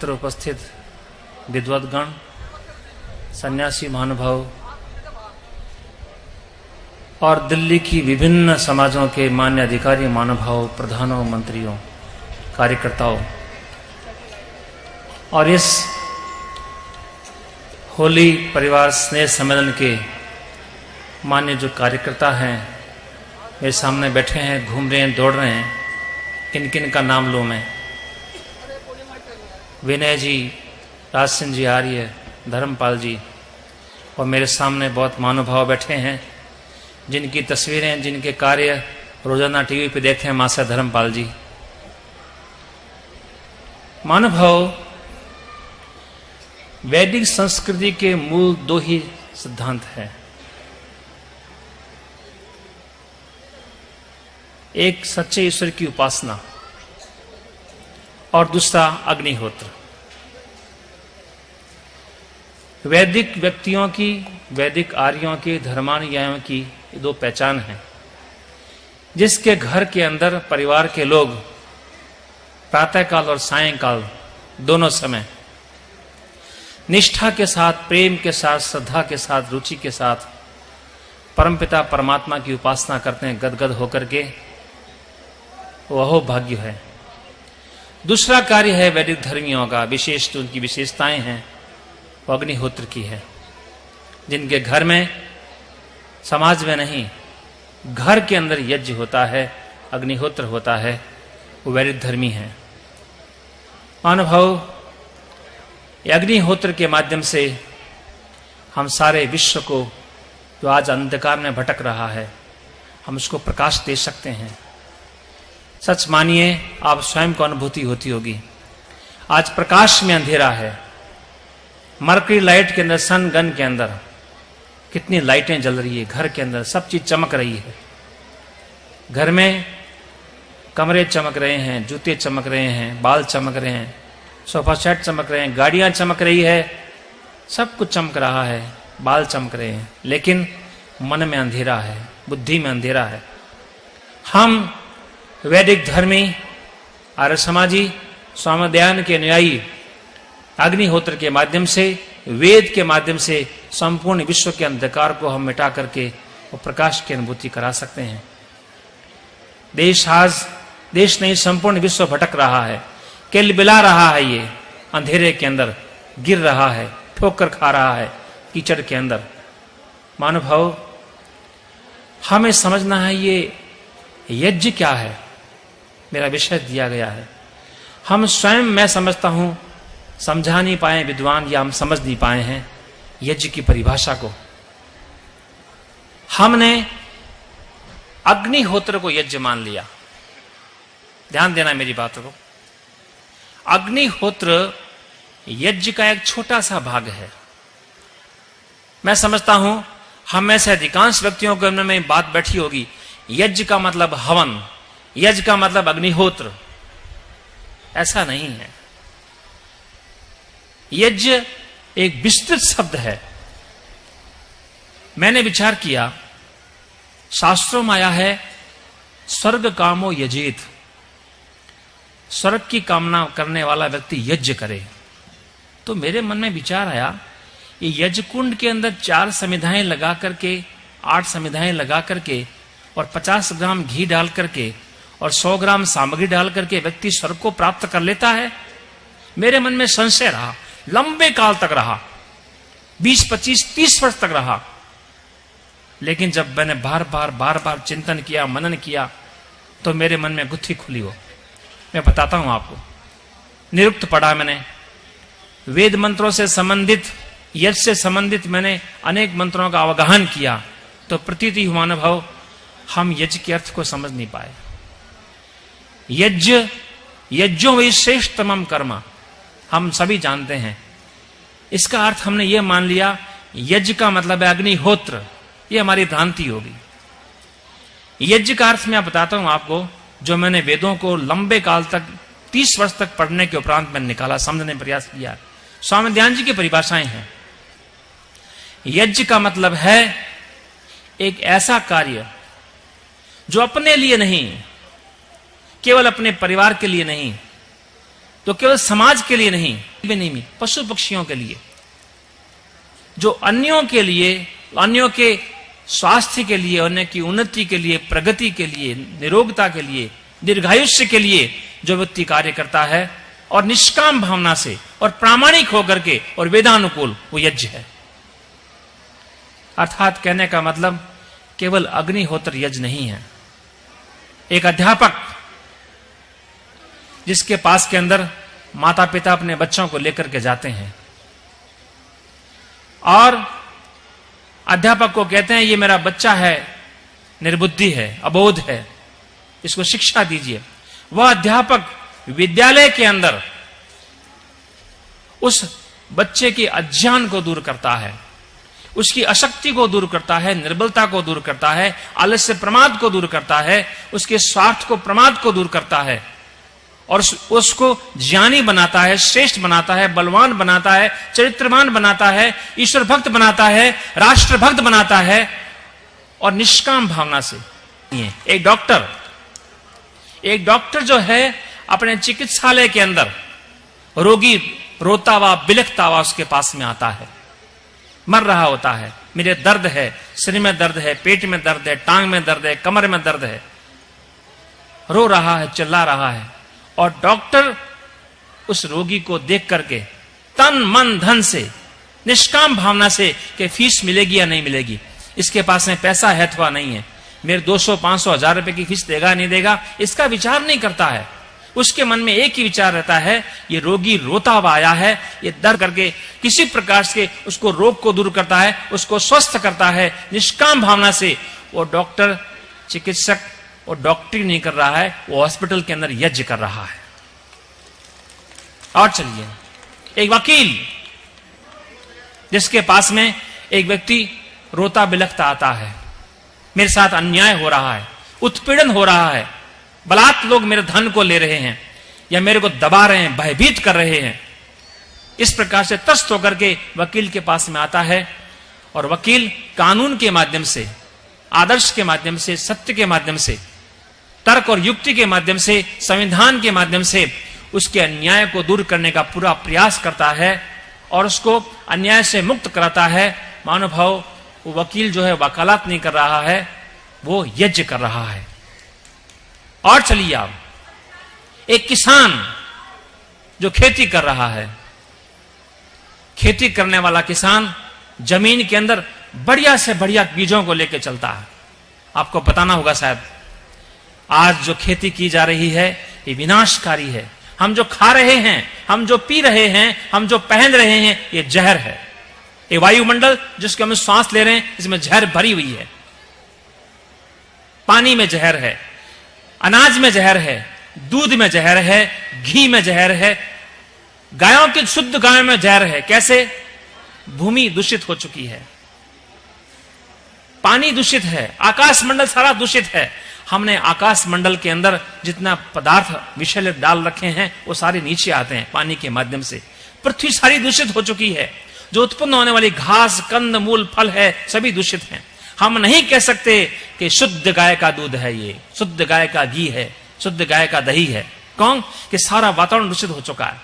अत्र उपस्थित विद्वद्गण, सन्यासी महानुभाव और दिल्ली की विभिन्न समाजों के मान्य अधिकारी महानुभाव, प्रधानों, मंत्रियों, कार्यकर्ताओं और इस होली परिवार स्नेह सम्मेलन के मान्य जो कार्यकर्ता हैं, मेरे सामने बैठे हैं, घूम रहे हैं, दौड़ रहे हैं। किन किन का नाम लूँ मैं? विनय जी, राज सिंह जी, आर्य, धर्मपाल जी, और मेरे सामने बहुत महानुभाव बैठे हैं जिनकी तस्वीरें, जिनके कार्य रोजाना टीवी पे देखते हैं, मासा धर्मपाल जी। महानुभाव, वैदिक संस्कृति के मूल दो ही सिद्धांत हैं। एक सच्चे ईश्वर की उपासना और दूसरा अग्निहोत्र। वैदिक व्यक्तियों की, वैदिक आर्यों की, धर्मानुयायियों की दो पहचान है। जिसके घर के अंदर परिवार के लोग प्रातःकाल और सायंकाल दोनों समय निष्ठा के साथ, प्रेम के साथ, श्रद्धा के साथ, रुचि के साथ परमपिता परमात्मा की उपासना करते हैं गदगद होकर के, वह भाग्य है। दूसरा कार्य है वैदिक धर्मियों का, विशेष जो उनकी विशेषताएं हैं वो अग्निहोत्र की है। जिनके घर में, समाज में नहीं, घर के अंदर यज्ञ होता है, अग्निहोत्र होता है, वो वैदिक धर्मी है। अनुभव, अग्निहोत्र के माध्यम से हम सारे विश्व को, जो आज अंधकार में भटक रहा है, हम उसको प्रकाश दे सकते हैं। सच मानिए, आप स्वयं को अनुभूति होती होगी, आज प्रकाश में अंधेरा है। मर्करी लाइट के अंदर, सन गन के अंदर कितनी लाइटें जल रही है, घर के अंदर सब चीज चमक रही है। घर में कमरे चमक रहे हैं, जूते चमक रहे हैं, बाल चमक रहे हैं, सोफा सेट चमक रहे हैं, गाड़ियां चमक रही है, सब कुछ चमक रहा है, बाल चमक रहे हैं, लेकिन मन में अंधेरा है, बुद्धि में अंधेरा है। हम वैदिक धर्मी, आर्य समाजी, स्वामी दयानंद के अनुयायी अग्निहोत्र के माध्यम से, वेद के माध्यम से संपूर्ण विश्व के अंधकार को हम मिटा करके वो प्रकाश की अनुभूति करा सकते हैं। देश नहीं, संपूर्ण विश्व भटक रहा है, किलबिला रहा है, ये अंधेरे के अंदर गिर रहा है, ठोकर खा रहा है कीचड़ के अंदर। महानुभाव, हमें समझना है ये यज्ञ क्या है, मेरा विषय दिया गया है। हम स्वयं, मैं समझता हूं, समझा नहीं पाए विद्वान, या हम समझ नहीं पाए हैं यज्ञ की परिभाषा को। हमने अग्निहोत्र को यज्ञ मान लिया। ध्यान देना मेरी बातों को। अग्निहोत्र यज्ञ का एक छोटा सा भाग है। मैं समझता हूं हम में से अधिकांश व्यक्तियों के मन में बात बैठी होगी, यज्ञ का मतलब हवन, यज्ञ का मतलब अग्निहोत्र। ऐसा नहीं है। यज्ञ एक विस्तृत शब्द है। मैंने विचार किया, शास्त्रों में आया है स्वर्ग कामो यजेत, स्वर्ग की कामना करने वाला व्यक्ति यज्ञ करे। तो मेरे मन में विचार आया, ये यज्ञ कुंड के अंदर 4 समिधाएं लगा करके, 8 समिधाएं लगा करके और 50 ग्राम घी डाल करके और 100 ग्राम सामग्री डाल करके व्यक्ति स्वर्ग को प्राप्त कर लेता है। मेरे मन में संशय रहा, लंबे काल तक रहा, 20, 25, 30 वर्ष तक रहा। लेकिन जब मैंने बार बार चिंतन किया, मनन किया, तो मेरे मन में गुत्थी खुली हो। मैं बताता हूं आपको। निरुक्त पढ़ा मैंने, वेद मंत्रों से संबंधित, यज्ञ से संबंधित मैंने अनेक मंत्रों का अवगाहन किया, तो प्रतीति हुआ अनुभव, हम यज्ञ के अर्थ को समझ नहीं पाए। यज्ञों वही श्रेष्ठतमम कर्म, हम सभी जानते हैं। इसका अर्थ हमने ये मान लिया, यज्ञ का मतलब है अग्निहोत्र। ये हमारी भ्रांति होगी। यज्ञ का अर्थ मैं बताता हूं आपको, जो मैंने वेदों को लंबे काल तक, 30 वर्ष तक पढ़ने के उपरांत मैंने निकाला, समझने प्रयास किया। स्वामी दयानंद जी की परिभाषाएं हैं। यज्ञ का मतलब है एक ऐसा कार्य जो अपने लिए नहीं, केवल अपने परिवार के लिए नहीं, तो केवल समाज के लिए नहीं, पशु पक्षियों के लिए, जो अन्यों के लिए, अन्यों के स्वास्थ्य के लिए, अन्य की उन्नति के लिए, प्रगति के लिए, निरोगता के लिए, दीर्घायुष्य के लिए जो व्यक्ति कार्य करता है और निष्काम भावना से और प्रामाणिक होकर के और वेदानुकूल, वो यज्ञ है। अर्थात कहने का मतलब केवल अग्निहोत्र यज्ञ नहीं है। एक अध्यापक जिसके पास के अंदर माता पिता अपने बच्चों को लेकर के जाते हैं और अध्यापक को कहते हैं ये मेरा बच्चा है, निर्बुद्धि है, अबोध है, इसको शिक्षा दीजिए। वह अध्यापक विद्यालय के अंदर उस बच्चे के अज्ञान को दूर करता है, उसकी अशक्ति को दूर करता है, निर्बलता को दूर करता है, आलस्य प्रमाद को दूर करता है, उसके स्वार्थ को प्रमाद को दूर करता है और उसको ज्ञानी बनाता है, श्रेष्ठ बनाता है, बलवान बनाता है, चरित्रवान बनाता है, ईश्वर भक्त बनाता है, राष्ट्र भक्त बनाता है और निष्काम भावना से। एक डॉक्टर जो है अपने चिकित्सालय के अंदर रोगी रोता हुआ, बिलखता हुआ उसके पास में आता है, मर रहा होता है, मेरे दर्द है, शरीर में दर्द है, पेट में दर्द है, टांग में दर्द है, कमर में दर्द है, रो रहा है, चिल्ला रहा है और डॉक्टर उस रोगी को देख करके तन मन धन से, निष्काम भावना से कि फीस मिलेगी या नहीं मिलेगी, इसके पास में पैसा है अथवा नहीं है, मेरे 200, 500, 1000 रुपए की फीस देगा नहीं देगा, इसका विचार नहीं करता है। उसके मन में एक ही विचार रहता है, ये रोगी रोता हुआ आया है, ये दर्द करके किसी प्रकार से उसको रोग को दूर करता है, उसको स्वस्थ करता है, निष्काम भावना से। वो डॉक्टर, चिकित्सक वो डॉक्टरी नहीं कर रहा है, वो हॉस्पिटल के अंदर यज्ञ कर रहा है। और चलिए, एक वकील जिसके पास में एक व्यक्ति रोता बिलखता आता है, मेरे साथ अन्याय हो रहा है, उत्पीड़न हो रहा है, बलात् लोग मेरे धन को ले रहे हैं या मेरे को दबा रहे हैं, भयभीत कर रहे हैं, इस प्रकार से त्रस्त होकर के वकील के पास में आता है और वकील कानून के माध्यम से, आदर्श के माध्यम से, सत्य के माध्यम से, तर्क और युक्ति के माध्यम से, संविधान के माध्यम से उसके अन्याय को दूर करने का पूरा प्रयास करता है और उसको अन्याय से मुक्त कराता है। महानुभाव, वो वकील जो है वकालत नहीं कर रहा है, वो यज्ञ कर रहा है। और चलिए, आप एक किसान जो खेती कर रहा है, खेती करने वाला किसान जमीन के अंदर बढ़िया से बढ़िया बीजों को लेकर चलता है। आपको बताना होगा शायद, आज जो खेती की जा रही है ये विनाशकारी है। हम जो खा रहे हैं, हम जो पी रहे हैं, हम जो पहन रहे हैं, ये जहर है। ये वायुमंडल जिसको हम सांस ले रहे हैं, इसमें जहर भरी हुई है। पानी में जहर है, अनाज में जहर है, दूध में जहर है, घी में जहर है, गायों की शुद्ध गायों में जहर है। कैसे? भूमि दूषित हो चुकी है, पानी दूषित है, आकाश मंडल सारा दूषित है। हमने आकाश मंडल के अंदर जितना पदार्थ विषैले डाल रखे हैं वो सारे नीचे आते हैं पानी के माध्यम से। पृथ्वी सारी दूषित हो चुकी है, जो उत्पन्न होने वाली घास, कंद, मूल, फल है, सभी दूषित हैं। हम नहीं कह सकते कि शुद्ध गाय का दूध है, ये शुद्ध गाय का घी है, शुद्ध गाय का दही है। कौन? कि सारा वातावरण दूषित हो चुका है।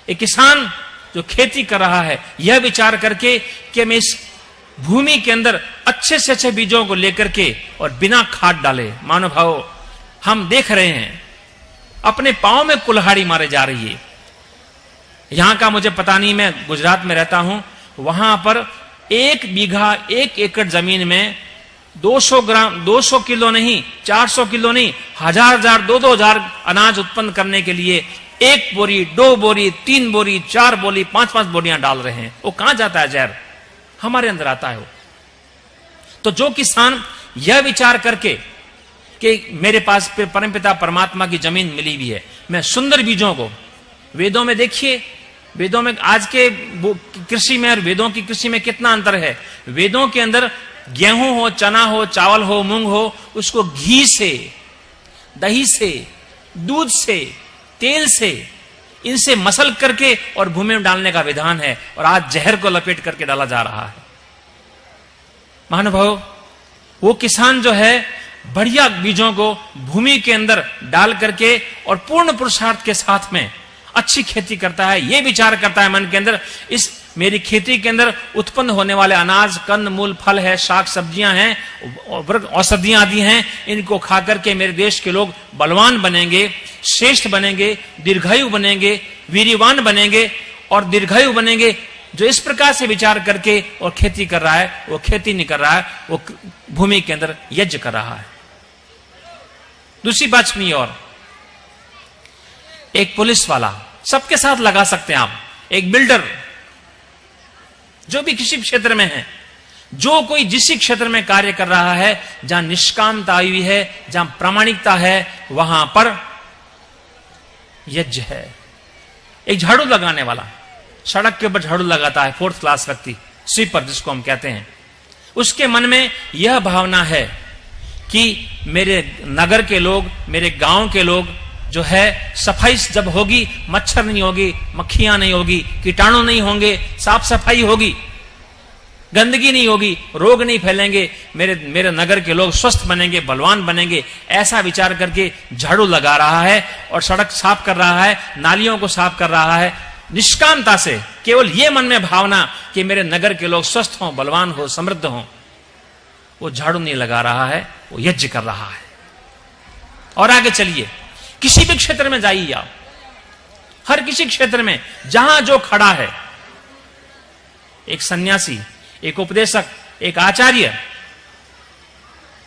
एक किसान जो खेती कर रहा है, यह विचार करके कि मैं इस भूमि के अंदर अच्छे से अच्छे बीजों को लेकर के और बिना खाद डाले, मानो भाव, हम देख रहे हैं अपने पांव में कुल्हाड़ी मारे जा रही है। यहां का मुझे पता नहीं, मैं गुजरात में रहता हूं, वहां पर 1 बीघा 1 एकड़ जमीन में 200 ग्राम, 200 किलो नहीं, 400 किलो नहीं, 1000, 2,000 अनाज उत्पन्न करने के लिए 1 बोरी, 2 बोरी, 3 बोरी, 4 बोरी, 5-5 बोरियां डाल रहे हैं। वो कहां जाता है जहर? हमारे अंदर आता है वो। तो जो किसान यह विचार करके कि मेरे पास परमपिता परमात्मा की जमीन मिली हुई है, मैं सुंदर बीजों को, वेदों में देखिए, वेदों में आज के कृषि में और वेदों की कृषि में कितना अंतर है। वेदों के अंदर गेहूं हो, चना हो, चावल हो, मूंग हो, उसको घी से, दही से, दूध से, तेल से, इनसे मसल करके और भूमि में डालने का विधान है। और आज जहर को लपेट करके डाला जा रहा है। महानुभाव, वो किसान जो है बढ़िया बीजों को भूमि के अंदर डाल करके और पूर्ण पुरुषार्थ के साथ में अच्छी खेती करता है, ये विचार करता है मन के अंदर, इस मेरी खेती के अंदर उत्पन्न होने वाले अनाज, कंद मूल, फल है, शाक सब्जियां हैं, औषधियां आदि हैं, इनको खा करके मेरे देश के लोग बलवान बनेंगे, श्रेष्ठ बनेंगे, दीर्घायु बनेंगे, वीर्यवान बनेंगे और दीर्घायु बनेंगे। जो इस प्रकार से विचार करके और खेती कर रहा है, वो खेती नहीं कर रहा है, वो भूमि के अंदर यज्ञ कर रहा है। दूसरी बात सुनिए, और एक पुलिस वाला, सबके साथ लगा सकते हैं आप, एक बिल्डर, जो भी किसी क्षेत्र में है, जो कोई जिस क्षेत्र में कार्य कर रहा है, जहां निष्कामता हुई है, जहां प्रामाणिकता है, वहां पर यज्ञ है। एक झाड़ू लगाने वाला सड़क के ऊपर झाड़ू लगाता है, 4th क्लास व्यक्ति, स्वीपर जिसको हम कहते हैं, उसके मन में यह भावना है कि मेरे नगर के लोग, मेरे गांव के लोग जो है, सफाई जब होगी, मच्छर नहीं होगी, मक्खियां नहीं होगी, कीटाणु नहीं होंगे, साफ सफाई होगी, गंदगी नहीं होगी, रोग नहीं फैलेंगे, मेरे नगर के लोग स्वस्थ बनेंगे, बलवान बनेंगे। ऐसा विचार करके झाड़ू लगा रहा है और सड़क साफ कर रहा है, नालियों को साफ कर रहा है, निष्कामता से, केवल यह मन में भावना कि मेरे नगर के लोग स्वस्थ हों, बलवान हो, समृद्ध हों। वो झाड़ू नहीं लगा रहा है, वो यज्ञ कर रहा है। और आगे चलिए, किसी भी क्षेत्र में जाइए आप, हर किसी क्षेत्र में जहां जो खड़ा है, एक सन्यासी, एक उपदेशक, एक आचार्य,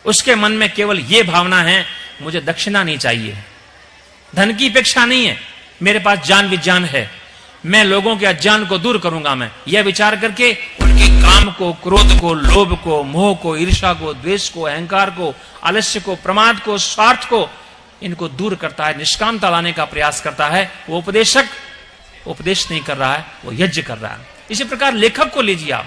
उसके मन में केवल यह भावना है, मुझे दक्षिणा नहीं चाहिए, धन की अपेक्षा नहीं है, मेरे पास ज्ञान विज्ञान है, मैं लोगों के अज्ञान को दूर करूंगा। मैं यह विचार करके उनके काम को, क्रोध को, लोभ को, मोह को, ईर्ष्या को, द्वेष को, अहंकार को, आलस्य को, प्रमाद को, स्वार्थ को, इनको दूर करता है, निष्कामता लाने का प्रयास करता है। वो उपदेशक उपदेश नहीं कर रहा है, वो यज्ञ कर रहा है। इसी प्रकार लेखक को लीजिए आप,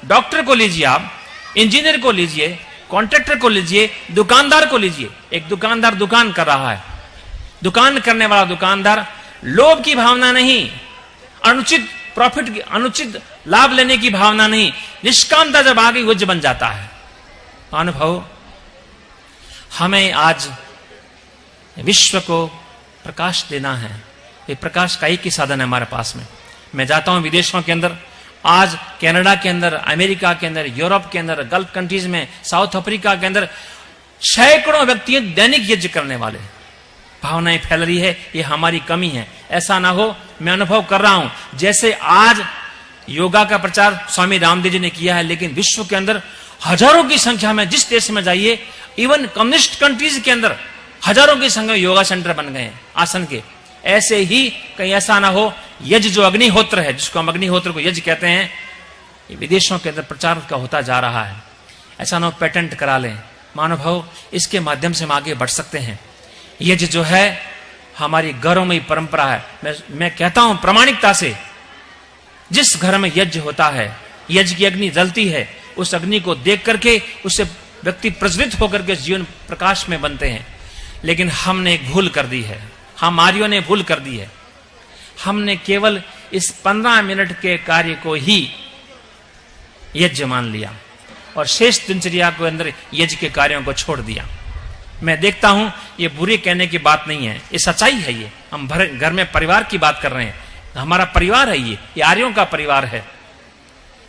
डॉक्टर को लीजिए आप, इंजीनियर को लीजिए, कॉन्ट्रैक्टर को लीजिए, दुकानदार को लीजिए। एक दुकानदार दुकान कर रहा है, दुकान करने वाला दुकानदार लोभ की भावना नहीं, अनुचित प्रॉफिट की, अनुचित लाभ लेने की भावना नहीं, निष्कामता जब आ गई, यज्ञ बन जाता है। अनुभव, हमें आज विश्व को प्रकाश देना है, ये प्रकाश का एक ही साधन है हमारे पास में। मैं जाता हूं विदेशों के अंदर, आज कनाडा के अंदर, अमेरिका के अंदर, यूरोप के अंदर, गल्फ कंट्रीज में, साउथ अफ्रीका के अंदर सैकड़ों व्यक्ति दैनिक यज्ञ करने वाले, भावनाएं फैल रही है। ये हमारी कमी है, ऐसा ना हो। मैं अनुभव कर रहा हूं, जैसे आज योगा का प्रचार स्वामी रामदेव जी ने किया है, लेकिन विश्व के अंदर हजारों की संख्या में, जिस देश में जाइए, इवन कम्युनिस्ट कंट्रीज के अंदर हजारों की संख्या में योगा सेंटर बन गए हैं आसन के। ऐसे ही कहीं ऐसा ना हो, यज्ञ जो अग्निहोत्र है, जिसको हम अग्निहोत्र को यज्ञ कहते हैं, ये विदेशों के अंदर प्रचार का होता जा रहा है। ऐसा ना हो पेटेंट करा लें। मानव, इसके माध्यम से हम आगे बढ़ सकते हैं। यज्ञ जो है हमारी गौरवमयी परंपरा है। मैं कहता हूं प्रामाणिकता से, जिस घर में यज्ञ होता है, यज्ञ की अग्नि जलती है, उस अग्नि को देख करके उससे व्यक्ति प्रज्वलित होकर के जीवन प्रकाश में बनते हैं। लेकिन हमने एक भूल कर दी है, हम आर्यों ने भूल कर दी है। हमने केवल इस 15 मिनट के कार्य को ही यज्ञ मान लिया और शेष दिनचर्या के अंदर यज्ञ के कार्यों को छोड़ दिया। मैं देखता हूं, ये बुरे कहने की बात नहीं है, ये सच्चाई है। ये हम घर में परिवार की बात कर रहे हैं, हमारा परिवार है, ये आर्यों का परिवार है।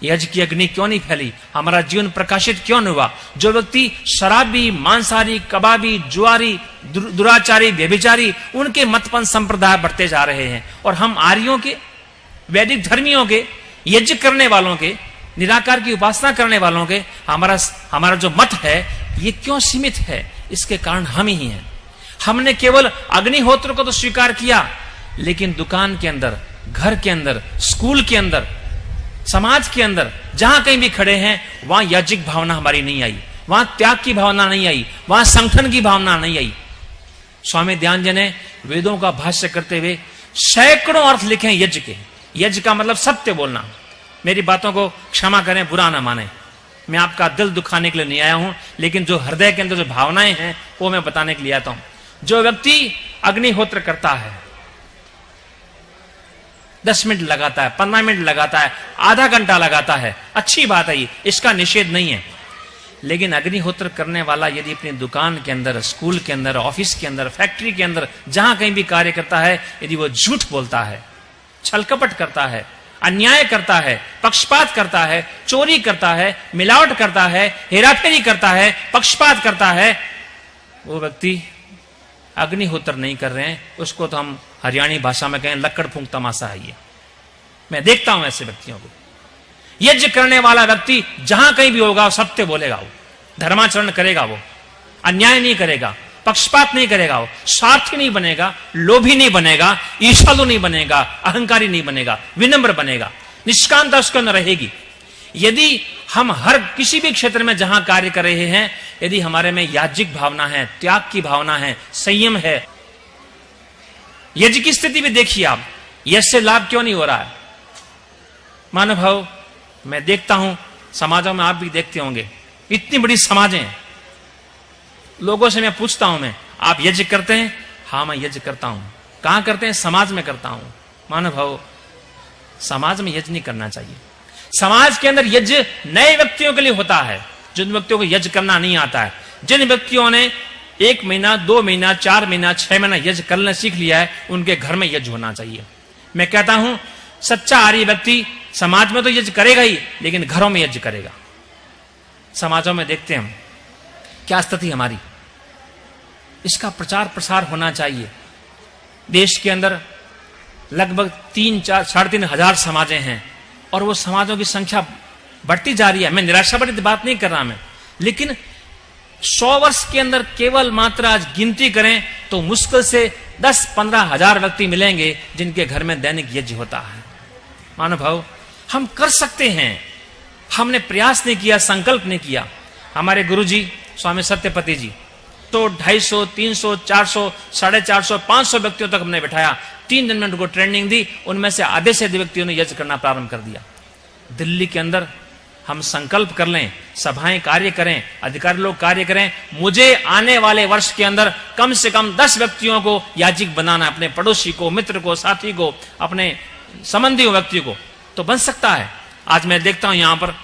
यज्ञ की अग्नि क्यों नहीं फैली? हमारा जीवन प्रकाशित क्यों नहीं हुआ? जो व्यक्ति शराबी, मांसाहारी, कबाबी, जुआरी, दुराचारी, व्यभिचारी, उनके मतपन संप्रदाय बढ़ते जा रहे हैं, और हम आर्यों के, वैदिक धर्मियों के, यज्ञ करने वालों के, निराकार की उपासना करने वालों के, हमारा जो मत है, ये क्यों सीमित है? इसके कारण हम ही हैं। हमने केवल अग्निहोत्र को तो स्वीकार किया, लेकिन दुकान के अंदर, घर के अंदर, स्कूल के अंदर, समाज के अंदर, जहां कहीं भी खड़े हैं, वहां याज्ञिक भावना हमारी नहीं आई, वहां त्याग की भावना नहीं आई, वहां संगठन की भावना नहीं आई। स्वामी दयानंद जी ने वेदों का भाष्य करते हुए सैकड़ों अर्थ लिखे हैं यज्ञ के। यज्ञ का मतलब सत्य बोलना। मेरी बातों को क्षमा करें, बुरा ना माने, मैं आपका दिल दुखाने के लिए नहीं आया हूं, लेकिन जो हृदय के अंदर जो भावनाएं हैं वो मैं बताने के लिए आता हूं। जो व्यक्ति अग्निहोत्र करता है, 10 मिनट लगाता है, 15 मिनट लगाता है, आधा घंटा लगाता है, अच्छी बात है, ये इसका निषेध नहीं है। लेकिन अग्निहोत्र करने वाला यदि अपनी दुकान के अंदर, स्कूल के अंदर, ऑफिस के अंदर, फैक्ट्री के अंदर, जहां कहीं भी कार्य करता है, यदि वो झूठ बोलता है, छलकपट करता है, अन्याय करता है, पक्षपात करता है, चोरी करता है, मिलावट करता है, हेराफेरी करता है, पक्षपात करता है, वो व्यक्ति अग्निहोत्र नहीं कर रहे हैं। उसको तो हम हरियाणी भाषा में कहें लक्कड़ फूंक तमाशा है ये। मैं देखता हूं ऐसे व्यक्तियों को। यज्ञ करने वाला व्यक्ति जहां कहीं भी होगा वो सत्य बोलेगा, वो धर्माचरण करेगा, वो अन्याय नहीं करेगा, पक्षपात नहीं करेगा, वो स्वार्थी नहीं बनेगा, लोभी नहीं बनेगा, ईर्ष्यालु नहीं बनेगा, अहंकारी नहीं बनेगा, विनम्र बनेगा, निष्कामता उसके अंदर रहेगी। यदि हम हर किसी भी क्षेत्र में जहां कार्य कर रहे हैं, यदि हमारे में याज्ञिक भावना है, त्याग की भावना है, संयम है, यज्ञ की स्थिति भी देखिए आप, यज्ञ से लाभ क्यों नहीं हो रहा है? महानुभाव, मैं देखता हूं समाजों में, आप भी देखते होंगे, इतनी बड़ी समाजें हैं, लोगों से मैं पूछता हूं, मैं आप यज्ञ करते हैं? हाँ मैं यज्ञ करता हूं। कहां करते हैं? समाज में करता हूं। महानुभाव, समाज में यज्ञ नहीं करना चाहिए। समाज के अंदर यज्ञ नए व्यक्तियों के लिए होता है, जिन व्यक्तियों को यज्ञ करना नहीं आता है। जिन व्यक्तियों ने 1 महीना, 2 महीना, 4 महीना, 6 महीना यज्ञ करना सीख लिया है, उनके घर में यज्ञ होना चाहिए। मैं कहता हूं सच्चा आर्य व्यक्ति समाज में तो यज्ञ करेगा ही, लेकिन घरों में यज्ञ करेगा। समाजों में देखते हैं हम क्या स्थिति हमारी, इसका प्रचार प्रसार होना चाहिए। देश के अंदर लगभग 3-4, 3,500 हजार समाजें हैं और वो समाजों की संख्या बढ़ती जा रही है। मैं निराशावादी बात नहीं कर रहा मैं, लेकिन 100 वर्ष के अंदर केवल मात्र आज गिनती करें तो मुश्किल से 10-15 हजार व्यक्ति मिलेंगे जिनके घर में दैनिक यज्ञ होता है। महानुभाव, हम कर सकते हैं, हमने प्रयास नहीं किया, संकल्प नहीं किया। हमारे गुरुजी स्वामी सत्यपति जी तो 250, 300, 400, 450, 500 व्यक्तियों तक हमने बिठाया। 3 दिन में उनको ट्रेनिंग दी, उनमें से आधे से अधिक व्यक्तियों ने यज्ञ करना प्रारंभ कर दिया। दिल्ली के अंदर हम संकल्प कर लें, सभाएं कार्य करें, अधिकारी लोग कार्य करें, मुझे आने वाले वर्ष के अंदर कम से कम 10 व्यक्तियों को याजिक बनाना, अपने पड़ोसी को, मित्र को, साथी को, अपने संबंधी व्यक्ति को, तो बन सकता है। आज मैं देखता हूं यहां पर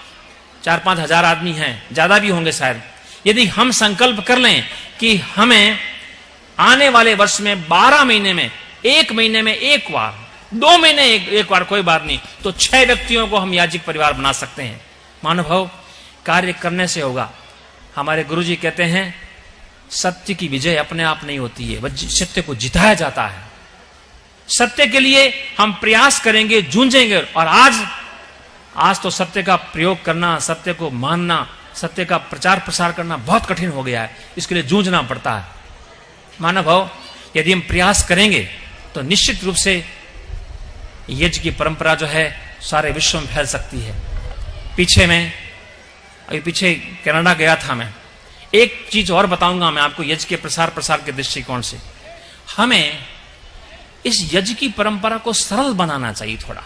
4-5 हजार आदमी हैं, ज्यादा भी होंगे शायद। यदि हम संकल्प कर लें कि हमें आने वाले वर्ष में 12 महीने में, 1 महीने में 1 बार, 2 महीने 1 बार, कोई बात नहीं, तो 6 व्यक्तियों को हम याजिक परिवार बना सकते हैं। महानुभाव, कार्य करने से होगा। हमारे गुरुजी कहते हैं सत्य की विजय अपने आप नहीं होती है, सत्य को जिताया जाता है। सत्य के लिए हम प्रयास करेंगे, जूझेंगे। और आज तो सत्य का प्रयोग करना, सत्य को मानना, सत्य का प्रचार प्रसार करना बहुत कठिन हो गया है। इसके लिए जूझना पड़ता है। महानुभाव, यदि हम प्रयास करेंगे तो निश्चित रूप से यज्ञ की परंपरा जो है सारे विश्व में फैल सकती है। अभी पीछे कनाडा गया था मैं। एक चीज और बताऊंगा मैं आपको यज्ञ के प्रसार के दृष्टिकोण से। हमें इस यज्ञ की परंपरा को सरल बनाना चाहिए थोड़ा।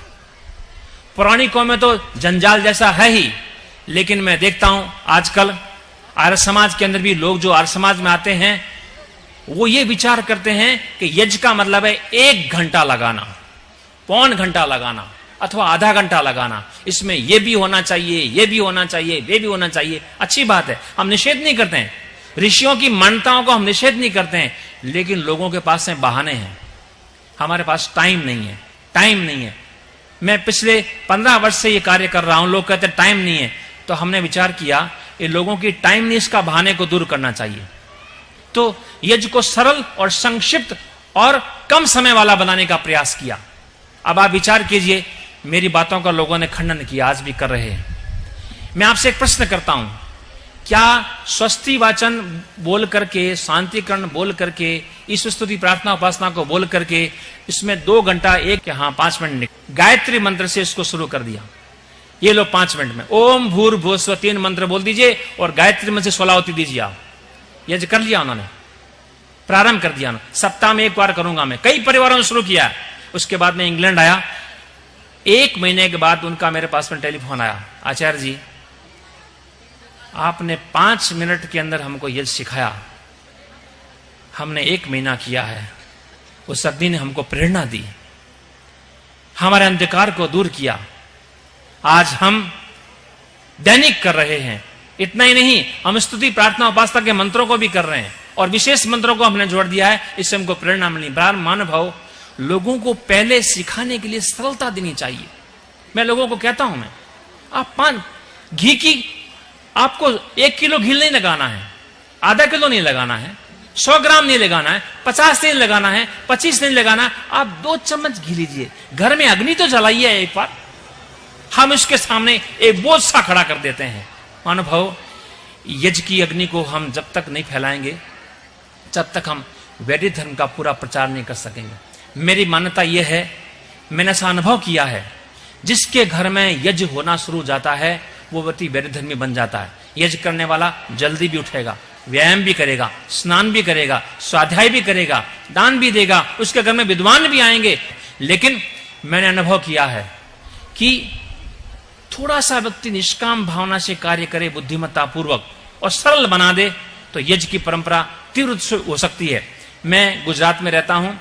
पौराणिकों में तो जंजाल जैसा है ही, लेकिन मैं देखता हूं आजकल आर्य समाज के अंदर भी लोग जो आर्य समाज में आते हैं वो ये विचार करते हैं कि यज्ञ का मतलब है 1 घंटा लगाना, 1.25 घंटा लगाना अथवा आधा घंटा लगाना। इसमें ये भी होना चाहिए, ये भी होना चाहिए, ये भी होना चाहिए। अच्छी बात है, हम निषेध नहीं करते हैं, ऋषियों की मान्यताओं को हम निषेध नहीं करते हैं, लेकिन लोगों के पास में बहाने हैं। हमारे पास टाइम नहीं है, टाइम नहीं है। मैं पिछले 15 वर्ष से ये कार्य कर रहा हूं, लोग कहते टाइम नहीं है, तो हमने विचार किया ये लोगों की टाइमनेस का बहाने को दूर करना चाहिए। तो यज्ञ को सरल और संक्षिप्त और कम समय वाला बनाने का प्रयास किया। अब आप विचार कीजिए, मेरी बातों का लोगों ने खंडन किया, आज भी कर रहे हैं। मैं आपसे एक प्रश्न करता हूं, क्या स्वस्ति वाचन बोल करके, शांतिकरण बोल करके, ईश्वर स्तुति प्रार्थना उपासना को बोल करके इसमें 2 घंटा 5 मिनट गायत्री मंत्र से इसको शुरू कर दिया। ये लो 5 मिनट में ओम भूर्भुवः स्वः 3 मंत्र बोल दीजिए और गायत्री मंत्र से 16 होती दीजिए आप। ये कर लिया उन्होंने, प्रारंभ कर दिया। सप्ताह में 1 बार करूंगा मैं। कई परिवारों ने शुरू किया। उसके बाद मैं इंग्लैंड आया। 1 महीने के बाद उनका मेरे पास में टेलीफोन आया, आचार्य जी आपने 5 मिनट के अंदर हमको यज्ञ सिखाया, हमने 1 महीना किया है। उस अग्नि ने हमको प्रेरणा दी, हमारे अंधकार को दूर किया। आज हम दैनिक कर रहे हैं, इतना ही नहीं, हम स्तुति प्रार्थना उपासना के मंत्रों को भी कर रहे हैं और विशेष मंत्रों को हमने जोड़ दिया है, इससे हमको प्रेरणा मिली। मानव लोगों को पहले सिखाने के लिए सरलता देनी चाहिए। मैं लोगों को कहता हूं, मैं आप घी की आपको 1 किलो घी नहीं लगाना है, आधा किलो नहीं लगाना है, 100 ग्राम नहीं लगाना है, 50 नहीं लगाना है, 25 नहीं लगाना, आप 2 चम्मच घी लीजिए। घर में अग्नि तो जलाइए एक बार। हम इसके सामने एक बोझ सा खड़ा कर देते हैं। मानव यज्ञ की अग्नि को हम जब तक नहीं फैलाएंगे, जब तक हम वैदिक धर्म का पूरा प्रचार नहीं कर सकेंगे। मेरी मान्यता यह है, मैंने ऐसा अनुभव किया है, जिसके घर में यज्ञ होना शुरू जाता है वो व्यक्ति वैदिक धर्मी बन जाता है। यज्ञ करने वाला जल्दी भी उठेगा, व्यायाम भी करेगा, स्नान भी करेगा, स्वाध्याय भी करेगा, दान भी देगा, उसके घर में विद्वान भी आएंगे। लेकिन मैंने अनुभव किया है कि थोड़ा सा व्यक्ति निष्काम भावना से कार्य करे, बुद्धिमत्ता पूर्वक और सरल बना दे, तो यज्ञ की परंपरा तीव्र हो सकती है। मैं गुजरात में रहता हूं,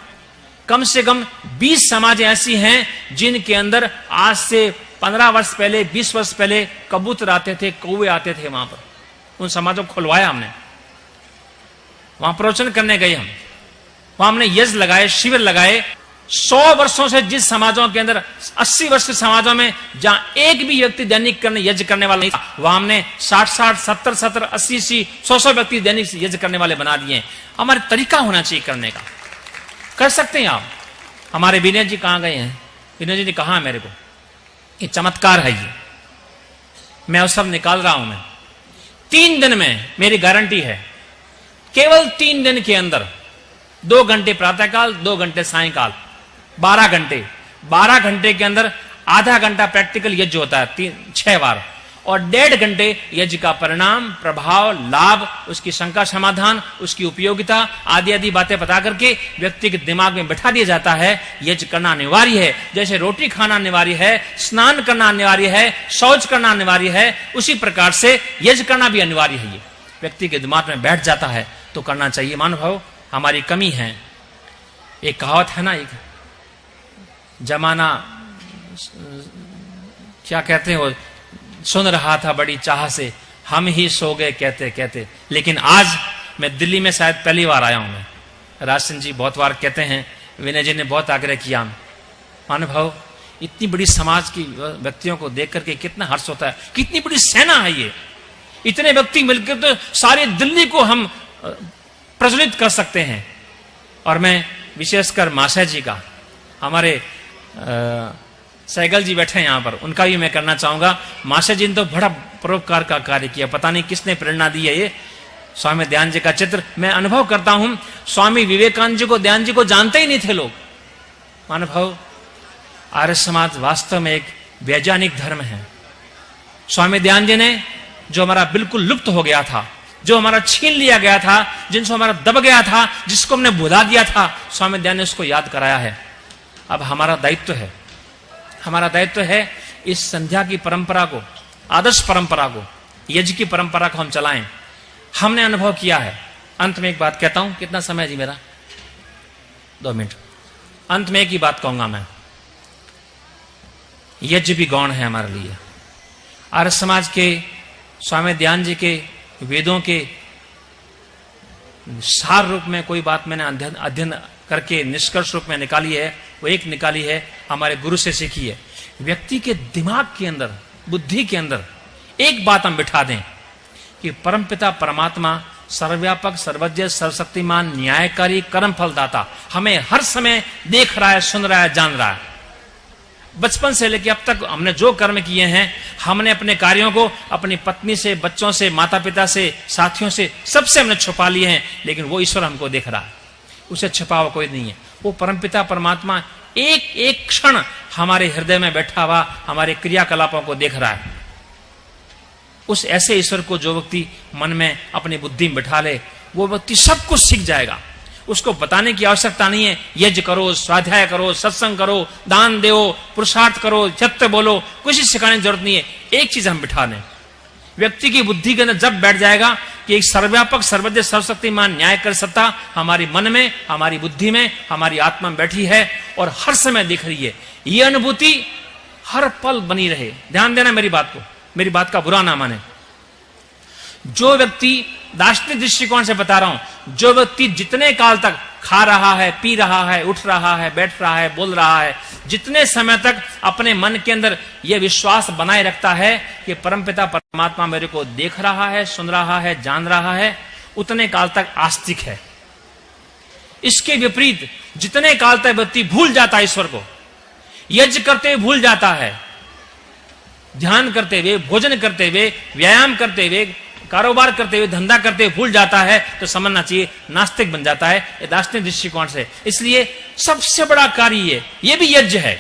कम से कम 20 समाज ऐसी हैं जिनके अंदर आज से 15 वर्ष पहले, 20 वर्ष पहले कबूतर आते थे, कौवे आते थे। वहां पर उन समाजों को खुलवाया हमने, वहां प्रवचन करने गए हम, वहां हमने यज्ञ लगाए, शिविर लगाए। 100 वर्षों से जिस समाजों के अंदर 80 वर्ष के समाजों में जहां एक भी व्यक्ति दैनिक करने यज्ञ करने वाला नहीं था, वहां हमने 60, 70, 80, 100 व्यक्ति दैनिक यज्ञ करने वाले बना दिए। हमारा तरीका होना चाहिए करने का, कर सकते हैं आप। हमारे विनय जी कहां गए हैं? विनय जी ने कहा मेरे को, ये चमत्कार है, ये मैं अवसर निकाल रहा हूं। मैं 3 दिन में मेरी गारंटी है, केवल 3 दिन के अंदर 2 घंटे प्रातःकाल, 2 घंटे सायंकाल, 12 घंटे। 12 घंटे के अंदर आधा घंटा प्रैक्टिकल यज्ञ होता है 6 बार, और 1.5 घंटे यज्ञ का परिणाम, प्रभाव, लाभ, उसकी शंका समाधान, उसकी उपयोगिता आदि आदि बातें बता करके व्यक्ति के दिमाग में बैठा दिया जाता है। यज्ञ करना अनिवार्य है, जैसे रोटी खाना अनिवार्य है, स्नान करना अनिवार्य है, शौच करना अनिवार्य है, उसी प्रकार से यज्ञ करना भी अनिवार्य है। ये व्यक्ति के दिमाग में बैठ जाता है तो करना चाहिए। मानव हमारी कमी है। एक कहावत है ना, एक जमाना क्या कहते हैं, वो सुन रहा था बड़ी चाह से, हम ही सो गए कहते कहते। लेकिन आज मैं दिल्ली में शायद पहली बार आया हूं। मैं राजसिंह जी बहुत बार कहते हैं, विनय जी ने बहुत आग्रह किया। मानव इतनी बड़ी समाज की व्यक्तियों को देख करके कितना हर्ष होता है, कितनी बड़ी सेना है ये। इतने व्यक्ति मिलकर तो सारे दिल्ली को हम प्रज्वलित कर सकते हैं। और मैं विशेषकर माशा जी का, हमारे सहगल जी बैठे हैं यहां पर, उनका भी मैं करना चाहूंगा। माशा जी ने तो बड़ा परोपकार का कार्य किया, पता नहीं किसने प्रेरणा दी है। ये स्वामी दयानंद जी का चित्र मैं अनुभव करता हूं। स्वामी विवेकानंद जी को, दयानंद जी को जानते ही नहीं थे लोग। मानव आर्य समाज वास्तव में एक वैज्ञानिक धर्म है। स्वामी दयानंद जी ने जो हमारा बिल्कुल लुप्त हो गया था, जो हमारा छीन लिया गया था, जिनसे हमारा दब गया था, जिसको हमने भुला दिया था, स्वामी दयानंद ने उसको याद कराया है। अब हमारा दायित्व है, हमारा दायित्व है इस संध्या की परंपरा को, आदर्श परंपरा को, यज्ञ की परंपरा को हम चलाएं। हमने अनुभव किया है। अंत में एक बात कहता हूं, कितना समय है जी मेरा? 2 मिनट। अंत में एक ही बात कहूंगा मैं, यज्ञ भी गौण है हमारे लिए। आर्य समाज के स्वामी दयानंद जी के वेदों के सार रूप में कोई बात मैंने अध्ययन करके निष्कर्ष रूप में निकाली है, वो एक निकाली है, हमारे गुरु से सीखी है। व्यक्ति के दिमाग के अंदर, बुद्धि के अंदर एक बात हम बिठा दें कि परमपिता परमात्मा सर्वव्यापक, सर्वज्ञ, सर्वशक्तिमान, न्यायकारी, कर्म फलदाता हमें हर समय देख रहा है, सुन रहा है, जान रहा है। बचपन से लेकर अब तक हमने जो कर्म किए हैं, हमने अपने कार्यों को अपनी पत्नी से, बच्चों से, माता पिता से, साथियों से, सबसे हमने छुपा लिए हैं। लेकिन वो ईश्वर हमको देख रहा है, उसे छुपा हुआ कोई नहीं है। वो परमपिता परमात्मा एक एक क्षण हमारे हृदय में बैठा हुआ हमारे क्रियाकलापों को देख रहा है। उस ऐसे ईश्वर को जो व्यक्ति मन में अपनी बुद्धि में बैठा ले, वो व्यक्ति सब कुछ सीख जाएगा। उसको बताने की आवश्यकता नहीं है, यज्ञ करो, स्वाध्याय करो, सत्संग करो, दान दो, पुरुषार्थ करो, सत्य बोलो, कुछ सिखाने की जरूरत नहीं है। एक चीज हम बिठा लें, व्यक्ति की बुद्धि के अंदर जब बैठ जाएगा कि एक सर्वव्यापक, सर्वज्ञ, सर्वशक्तिमान, न्यायकर सत्ता हमारी मन में, हमारी बुद्धि में, हमारी आत्मा में बैठी है और हर समय दिख रही है, ये अनुभूति हर पल बनी रहे। ध्यान देना मेरी बात को, मेरी बात का बुरा ना माने। जो व्यक्ति, दार्शनिक दृष्टिकोण से बता रहा हूं, जो व्यक्ति जितने काल तक खा रहा है, पी रहा है, उठ रहा है, बैठ रहा है, बोल रहा है, जितने समय तक अपने मन के अंदर यह विश्वास बनाए रखता है कि परमपिता परमात्मा मेरे को देख रहा है, सुन रहा है, जान रहा है, उतने काल तक आस्तिक है। इसके विपरीत जितने काल तक व्यक्ति भूल जाता है ईश्वर को, यज्ञ करते हुए भूल जाता है, ध्यान करते हुए, भोजन करते हुए, व्यायाम करते हुए, कारोबार करते हुए, धंधा करते हुए भूल जाता है, तो समझना चाहिए नास्तिक बन जाता है दार्शनिक दृष्टिकोण से। इसलिए सबसे बड़ा कार्य ये भी यज्ञ है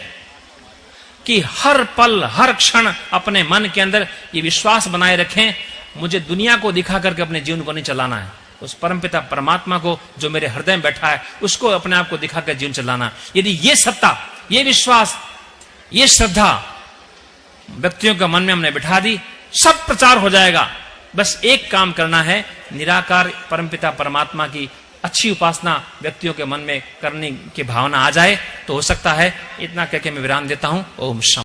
कि हर पल, हर क्षण अपने मन के अंदर ये विश्वास बनाए रखें, मुझे दुनिया को दिखा करके अपने जीवन को नहीं चलाना है, उस परमपिता परमात्मा को जो मेरे हृदय में बैठा है उसको अपने आप को दिखाकर जीवन चलाना। यदि ये सत्ता, ये विश्वास, ये श्रद्धा व्यक्तियों के मन में हमने बिठा दी, सब प्रचार हो जाएगा। बस एक काम करना है, निराकार परमपिता परमात्मा की अच्छी उपासना व्यक्तियों के मन में करने की भावना आ जाए तो हो सकता है। इतना कहकर मैं विराम देता हूं। ओम शांति।